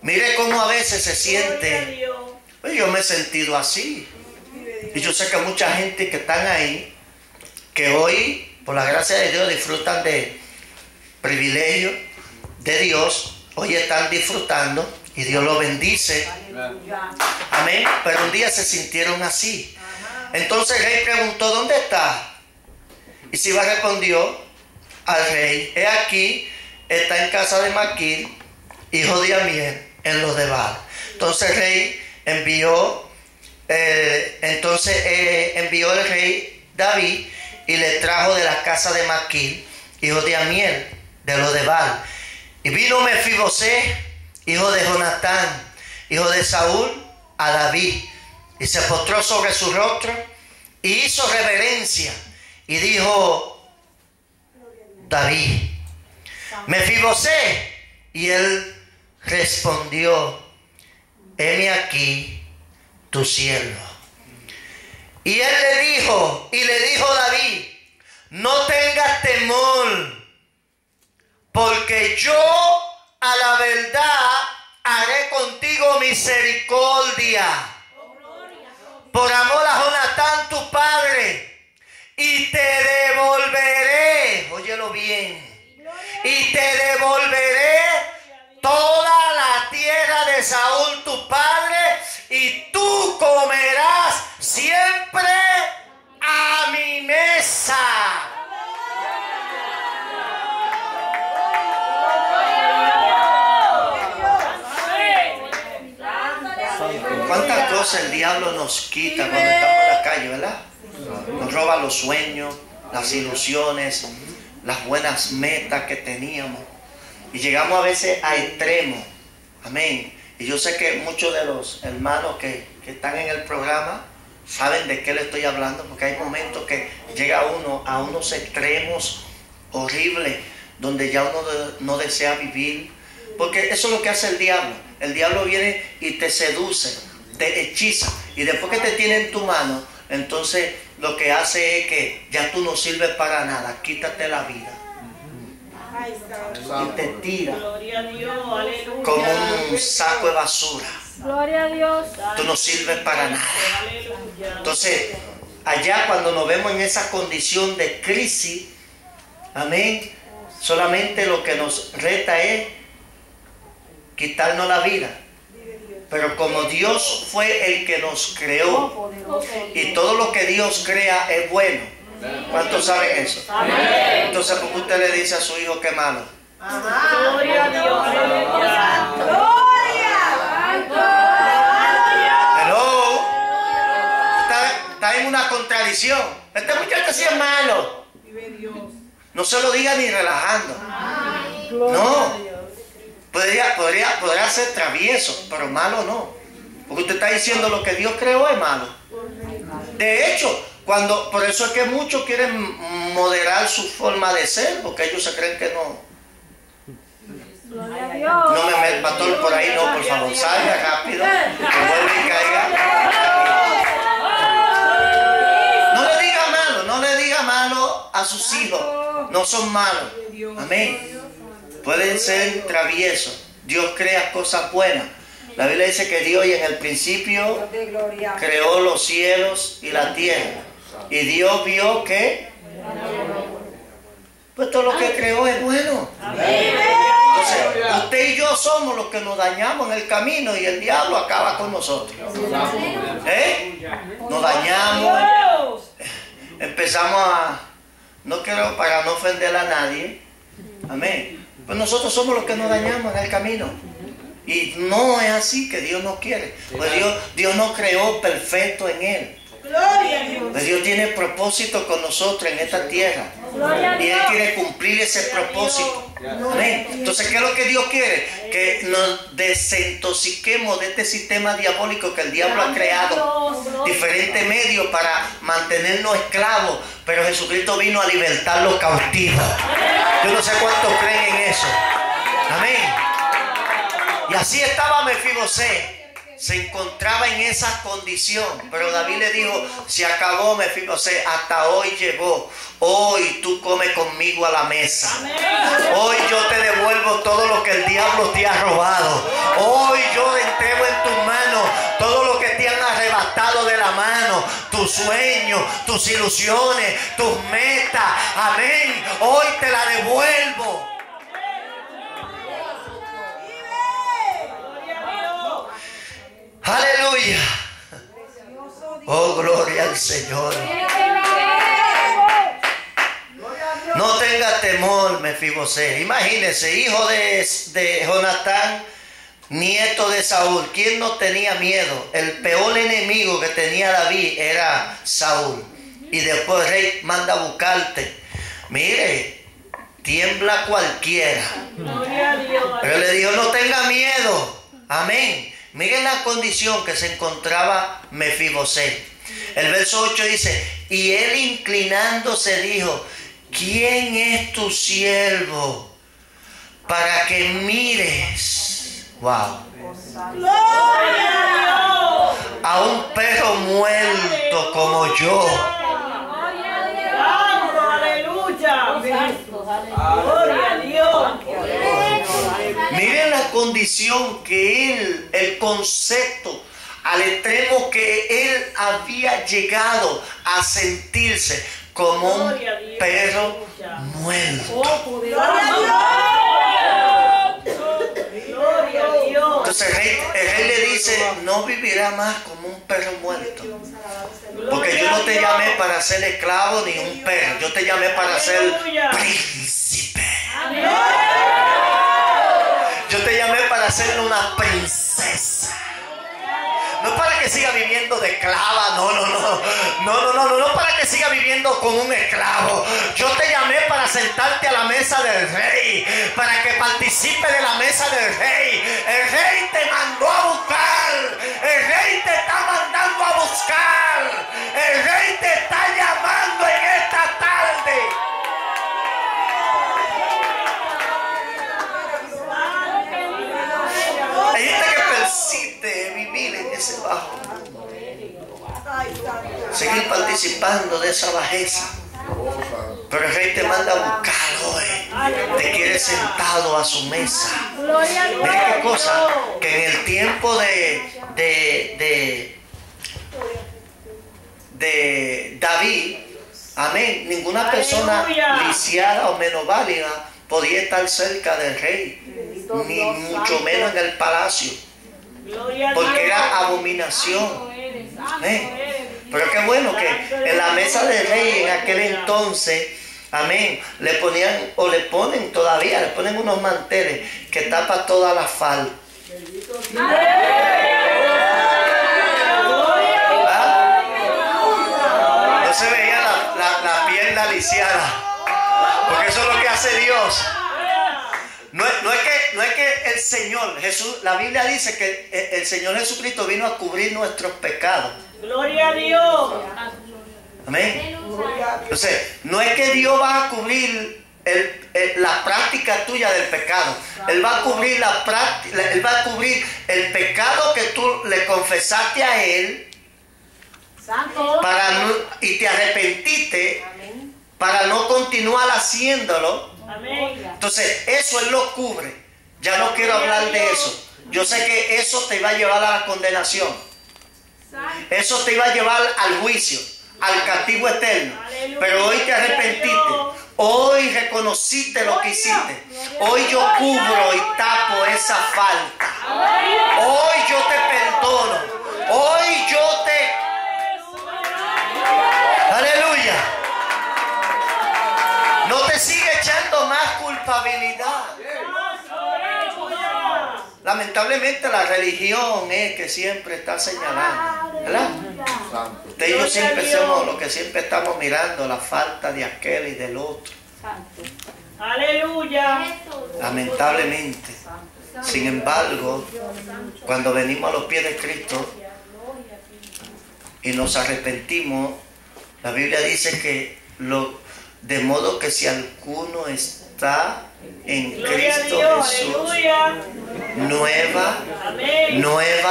Mire cómo a veces se siente. Yo me he sentido así. Y yo sé que mucha gente que están ahí, que hoy, por la gracia de Dios, disfrutan de privilegios de Dios, hoy están disfrutando y Dios los bendice. Amén. Pero un día se sintieron así. Entonces el rey preguntó: ¿dónde está? Y Siba respondió al rey: he aquí, está en casa de Maquil, hijo de Amiel, en los de Baal. Entonces el rey envió el rey David y le trajo de la casa de Maquil, hijo de Amiel, de los de Baal. Y vino Mefibosé, hijo de Jonatán, hijo de Saúl, a David, y se postró sobre su rostro y hizo reverencia. Y dijo David: Mefibosé. Y él respondió: heme aquí tu siervo. Y él le dijo David: no tengas temor, porque yo a la verdad haré contigo misericordia, por amor a Jonatán tu padre, y te devolveré, óyelo bien, y te devolveré toda la tierra de Saúl tu padre, y tú comerás siempre a mi mesa. ¿Cuántas cosas el diablo nos quita cuando estamos en la calle, verdad? Nos roba los sueños, las ilusiones, las buenas metas que teníamos. Y llegamos a veces a extremos. Amén. Y yo sé que muchos de los hermanos que están en el programa saben de qué le estoy hablando, porque hay momentos que llega uno a unos extremos horribles, donde ya uno no desea vivir. Porque eso es lo que hace el diablo. El diablo viene y te seduce, te hechiza, y después que te tiene en tu mano, entonces lo que hace es que ya tú no sirves para nada, quítate la vida y te tira como un saco de basura. Gloria a Dios. Tú no sirves para nada. Entonces allá cuando nos vemos en esa condición de crisis, amén, solamente lo que nos reta es quitarnos la vida. Pero como Dios fue el que nos creó, y todo lo que Dios crea es bueno. ¿Cuántos saben eso? Entonces, ¿por qué usted le dice a su hijo que es malo? Gloria a Dios. Hello. Está en una contradicción. Este muchacho sí es malo. No se lo diga ni relajando. No. Podría ser travieso, pero malo no. Porque usted está diciendo lo que Dios creó es malo. De hecho, por eso es que muchos quieren moderar su forma de ser, porque ellos se creen que no. No me meta pastor por ahí, no, por favor, salga rápido, que vuelva y caiga. No le diga malo a sus hijos, no son malos. Amén. Pueden ser traviesos. Dios crea cosas buenas. La Biblia dice que Dios en el principio creó los cielos y la tierra. Y Dios vio que pues todo lo que creó es bueno. Entonces, usted y yo nosotros somos los que nos dañamos en el camino y el diablo acaba con nosotros. Nos dañamos, empezamos a... No quiero, para no ofender a nadie, amén, pues nosotros somos los que nos dañamos en el camino. Y no es así que Dios nos quiere. Pues Dios nos creó perfecto en Él. Pues Dios tiene propósito con nosotros en esta tierra. Y Él quiere cumplir ese propósito. Amén. Entonces, ¿qué es lo que Dios quiere? Que nos desintoxiquemos de este sistema diabólico que el diablo ha creado. Diferentes medios para mantenernos esclavos. Pero Jesucristo vino a libertar los cautivos. Yo no sé cuántos creen en eso. Amén. Y así estaba Mefibosé. Se encontraba en esa condición. Pero David le dijo, se acabó Mefibosé, hasta hoy llegó. Hoy tú comes conmigo a la mesa. Hoy yo te devuelvo todo lo que el diablo te ha robado. Hoy yo entrego en tus manos todo lo que te han arrebatado de la mano. Tus sueños, tus ilusiones, tus metas. Amén. Hoy te la devuelvo. Aleluya. Oh, gloria al Señor. No tenga temor, Mefibosé. Imagínese, hijo de Jonatán, nieto de Saúl. ¿Quién no tenía miedo? El peor enemigo que tenía David era Saúl. Y después el rey manda a buscarte. Mire, tiembla cualquiera. Pero le dijo, no tenga miedo. Amén. Miren la condición que se encontraba Mefibosé. El verso 8 dice, y él inclinándose dijo, ¿quién es tu siervo para que mires? Wow. A un perro muerto como yo. Gloria a Dios. Miren la condición que él, el concepto, al extremo que él había llegado a sentirse como un perro muerto. Entonces el rey le dice, no vivirá más como un perro muerto. Porque yo no te llamé para ser esclavo ni un perro. Yo te llamé para ser príncipe. Yo te llamé para ser una princesa. No para que siga viviendo de esclava, no para que siga viviendo como un esclavo. Yo te llamé para sentarte a la mesa del rey, para que participe de la mesa del rey. El rey te mandó a buscar, el rey te está mandando a buscar, el rey te está llamando en esta tarde. Hay gente que persiste vivir en ese bajo, seguir participando de esa bajeza. Pero el rey te manda a buscar hoy. Te quiere sentado a su mesa. Mira qué cosa, que en el tiempo de David, amén, ninguna persona lisiada o menos válida podía estar cerca del rey, ni mucho menos en el palacio, porque era abominación. Amén. Pero qué bueno que en la mesa del rey en aquel entonces, amén, le ponían, o le ponen todavía, le ponen unos manteles que tapan toda la falda. No se veía la pierna lisiada, porque eso es lo que hace Dios. No es que el Señor Jesús, la Biblia dice que el Señor Jesucristo vino a cubrir nuestros pecados. Gloria a Dios. Amén. Entonces, no es que Dios va a cubrir la práctica tuya del pecado. Él va a cubrir Él va a cubrir el pecado que tú le confesaste a Él. Santo. Y te arrepentiste. Amén. Para no continuar haciéndolo. Amén. Entonces, eso Él lo cubre. Ya no quiero hablar de eso. Yo sé que eso te va a llevar a la condenación. Eso te iba a llevar al juicio, al castigo eterno. Pero hoy te arrepentiste. Hoy reconociste lo que hiciste. Hoy yo cubro y tapo esa falta. Hoy yo te perdono. Hoy yo te... Aleluya. No te sigue echando más culpabilidad. Lamentablemente la religión es que siempre está señalando, ¿verdad? Usted y yo siempre somos los que siempre estamos mirando la falta de aquel y del otro. Aleluya. Lamentablemente. Sin embargo, cuando venimos a los pies de Cristo y nos arrepentimos, la Biblia dice que de modo que si alguno está en Cristo Jesús, nueva, no es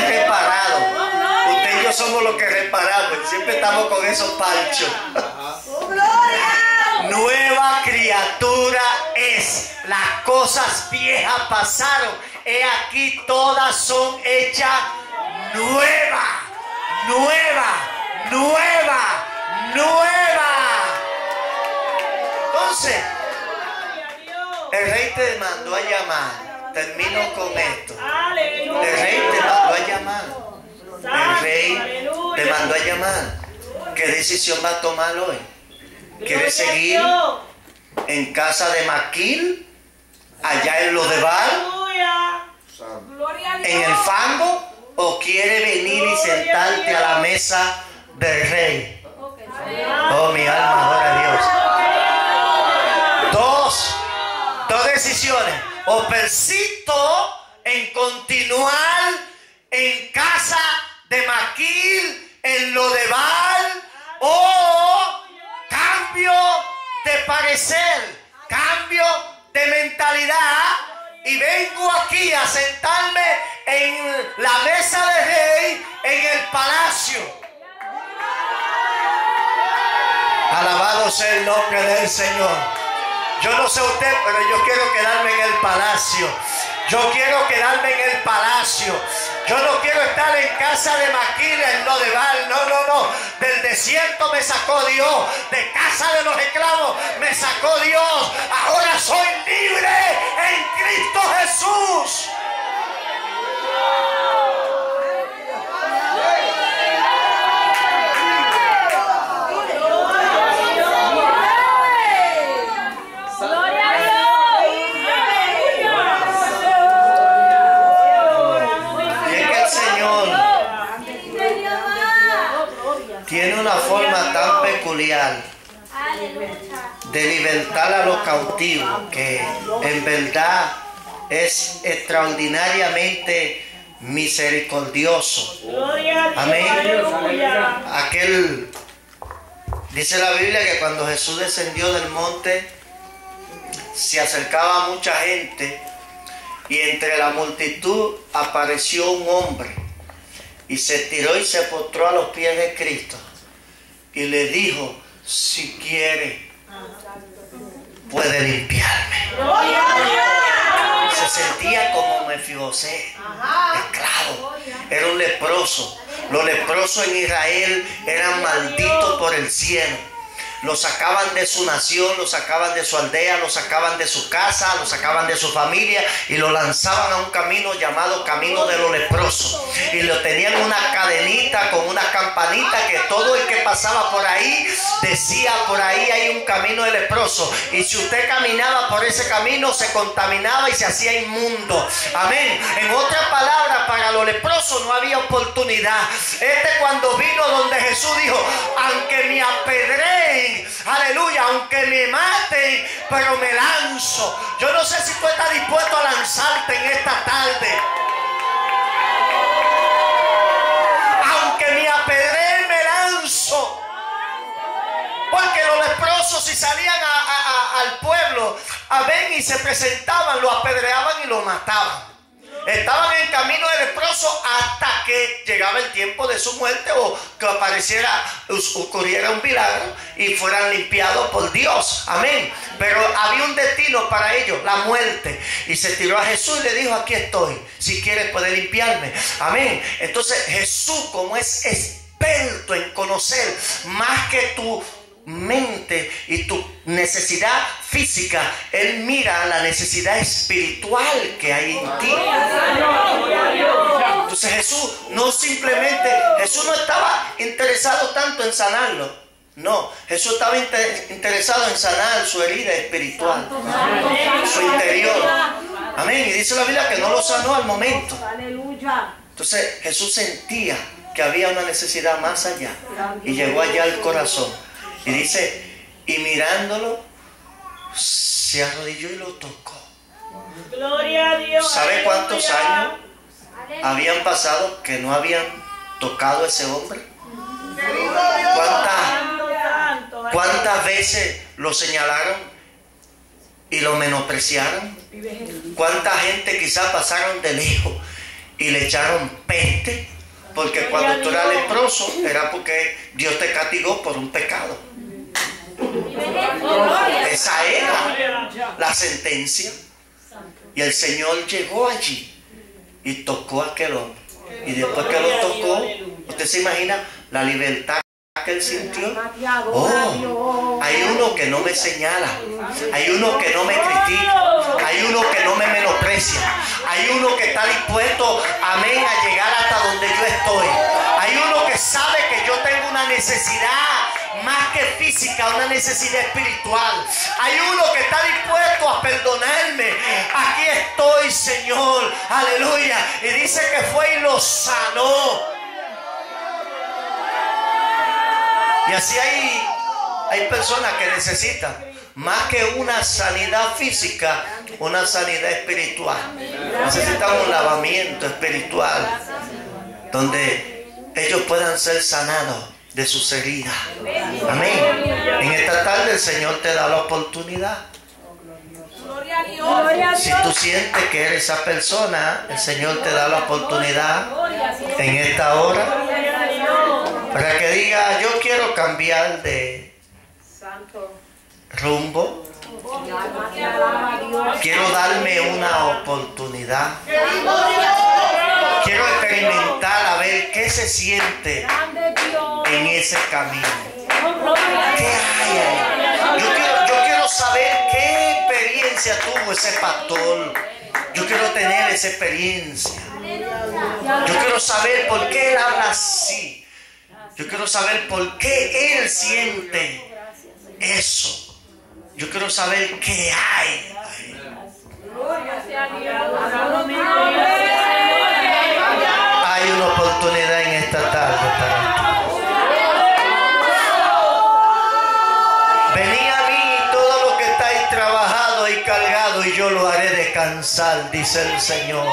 reparado. Usted y yo somos los que reparamos, siempre estamos con esos panchos. Nueva criatura es. Las cosas viejas pasaron, he aquí todas son hechas nuevas. Entonces, el rey te mandó a llamar. Termino con esto. El rey te mandó a llamar. El rey te mandó a llamar. ¿Qué decisión va a tomar hoy? ¿Quieres seguir en casa de Maquil, allá en Lodebar, en el fango, o quieres venir y sentarte a la mesa del rey? Oh, mi alma adora a Dios. Dos decisiones. O persisto en continuar en casa de Maquil, en Lodebar, o cambio de parecer, cambio de mentalidad y vengo aquí a sentarme en la mesa del rey, en el palacio. Alabado sea el nombre del Señor. Yo no sé usted, pero yo quiero quedarme en el palacio. Yo quiero quedarme en el palacio. Yo no quiero estar en casa de Maquil, en Lodebar. No. Del desierto me sacó Dios. De casa de los esclavos me sacó Dios. Ahora soy libre en Cristo Jesús. Tiene una forma tan peculiar de libertar a los cautivos que en verdad es extraordinariamente misericordioso. Amén. Dice la Biblia que cuando Jesús descendió del monte se acercaba mucha gente y entre la multitud apareció un hombre. Y se tiró y se postró a los pies de Cristo. Y le dijo, si quiere, puede limpiarme. Se sentía como Mefibosé, esclavo. Era un leproso. Los leprosos en Israel eran malditos por el cielo. Lo sacaban de su nación, lo sacaban de su aldea, lo sacaban de su casa, lo sacaban de su familia y lo lanzaban a un camino llamado camino de los leprosos. Y lo tenían una cadenita con una campanita que todo el que pasaba por ahí decía, por ahí hay un camino de leproso. Y si usted caminaba por ese camino se contaminaba y se hacía inmundo. Amén. En otras palabras, para los leprosos no había oportunidad. Cuando vino donde Jesús dijo, aunque me apedreen, aleluya, aunque me maten, pero me lanzo. Yo no sé si tú estás dispuesto a lanzarte en esta tarde. Aunque me apedreen, me lanzo. Porque los leprosos, si salían al pueblo a ver y se presentaban, lo apedreaban y lo mataban. Estaban en camino de leproso hasta que llegaba el tiempo de su muerte o que ocurriera un milagro y fueran limpiados por Dios. Amén. Pero había un destino para ellos, la muerte. Y se tiró a Jesús y le dijo, aquí estoy. Si quieres puedes limpiarme. Amén. Entonces Jesús, como es experto en conocer más que tu mente y tu necesidad física, Él mira la necesidad espiritual que hay en ti. Entonces Jesús no estaba interesado tanto en sanarlo. No, Jesús estaba interesado en sanar su herida espiritual, su interior. Amén. Y dice la Biblia que no lo sanó al momento. Entonces Jesús sentía que había una necesidad más allá y llegó allá al corazón. Y dice, y mirándolo, se arrodilló y lo tocó. Gloria a Dios. ¿Sabe cuántos años habían pasado que no habían tocado a ese hombre? ¿Cuántas veces lo señalaron y lo menospreciaron? ¿Cuánta gente quizás pasaron de lejos y le echaron peste? Porque cuando tú eras leproso era porque Dios te castigó por un pecado. Esa era la sentencia. Y el Señor llegó allí y tocó a aquel hombre. Y después que lo tocó, ¿usted se imagina la libertad que él sintió? Oh, hay uno que no me señala, hay uno que no me critica, hay uno que no me menosprecia, hay uno que está dispuesto, amén, a llegar hasta donde yo estoy. Hay uno que sabe que yo tengo una necesidad más que física, una necesidad espiritual. Hay uno que está dispuesto a perdonarme. Aquí estoy, Señor, aleluya. Y dice que fue y lo sanó. Y así hay personas que necesitan más que una sanidad física, una sanidad espiritual. Necesitan un lavamiento espiritual donde ellos puedan ser sanados de sus heridas. Amén. En esta tarde el Señor te da la oportunidad. Si tú sientes que eres esa persona, el Señor te da la oportunidad en esta hora para que diga, yo quiero cambiar de rumbo, quiero darme una oportunidad, quiero experimentar a ver qué se siente en ese camino. ¿Qué hay ahí? Yo quiero saber qué experiencia tuvo ese pastor. Yo quiero tener esa experiencia. Yo quiero saber por qué él habla así. Yo quiero saber por qué él siente eso. Yo quiero saber qué hay ahí. Hay una oportunidad en esta tarde para ti. Venid a mí todos los que estáis trabajados y cargados y yo lo haré descansar, dice el Señor.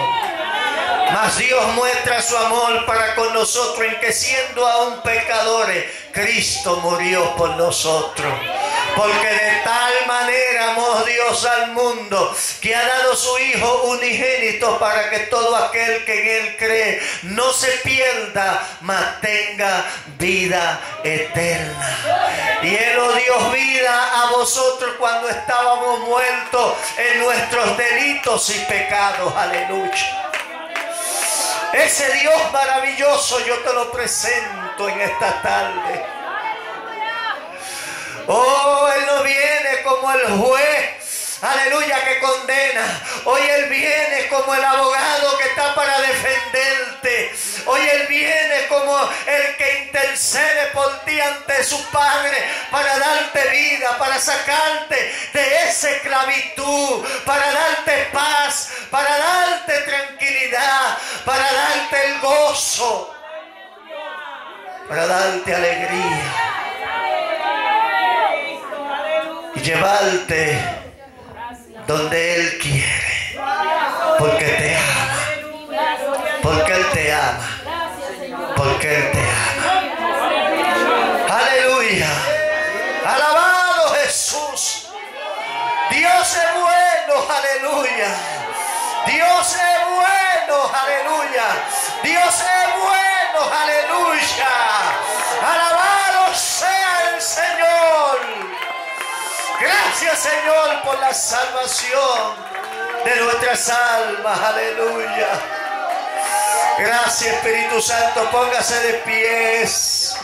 Mas Dios muestra su amor para con nosotros en que siendo aún pecadores, Cristo murió por nosotros. Porque de tal manera amó Dios al mundo que ha dado su Hijo unigénito para que todo aquel que en Él cree no se pierda, mas tenga vida eterna. Y Él os dio vida a vosotros cuando estábamos muertos en nuestros delitos y pecados. Aleluya. Ese Dios maravilloso yo te lo presento en esta tarde. Oh, Él no viene como el juez, aleluya, que condena. Hoy Él viene como el abogado que está para defenderte. Hoy Él viene como el que intercede por ti ante su Padre para darte vida, para sacarte de esa esclavitud, para darte paz, para darte tranquilidad, para darte el gozo, para darte alegría y llevarte donde Él quiere, porque te ama, porque Él te ama, porque Él te ama. Aleluya. Alabado Jesús. Dios es bueno, aleluya. Dios es bueno, aleluya. Dios es bueno, aleluya. Alabado sea el Señor. Gracias, Señor, por la salvación de nuestras almas. Aleluya. Gracias, Espíritu Santo. Póngase de pies.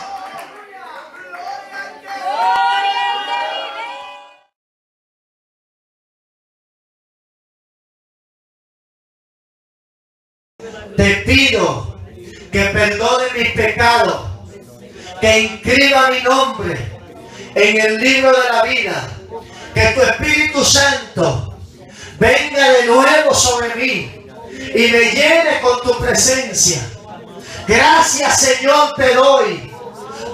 te pido que perdone mis pecados, que inscriba mi nombre en el libro de la vida, que tu Espíritu Santo venga de nuevo sobre mí y me llene con tu presencia. Gracias, Señor, te doy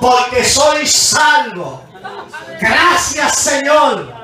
porque soy salvo. Gracias, Señor.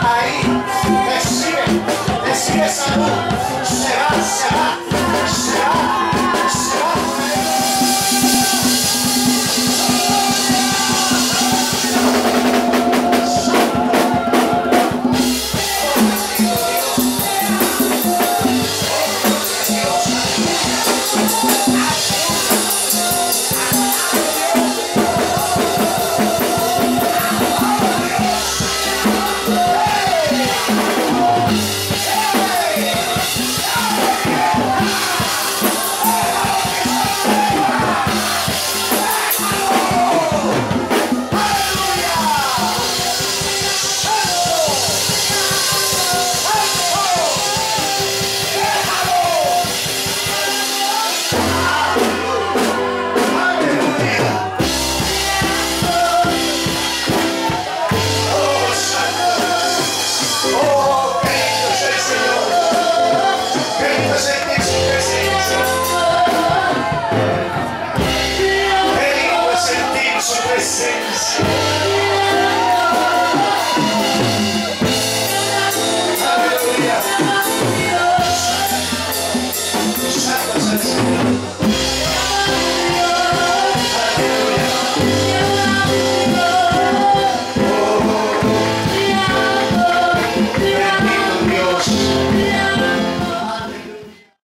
Ahí, recibe salud, se va.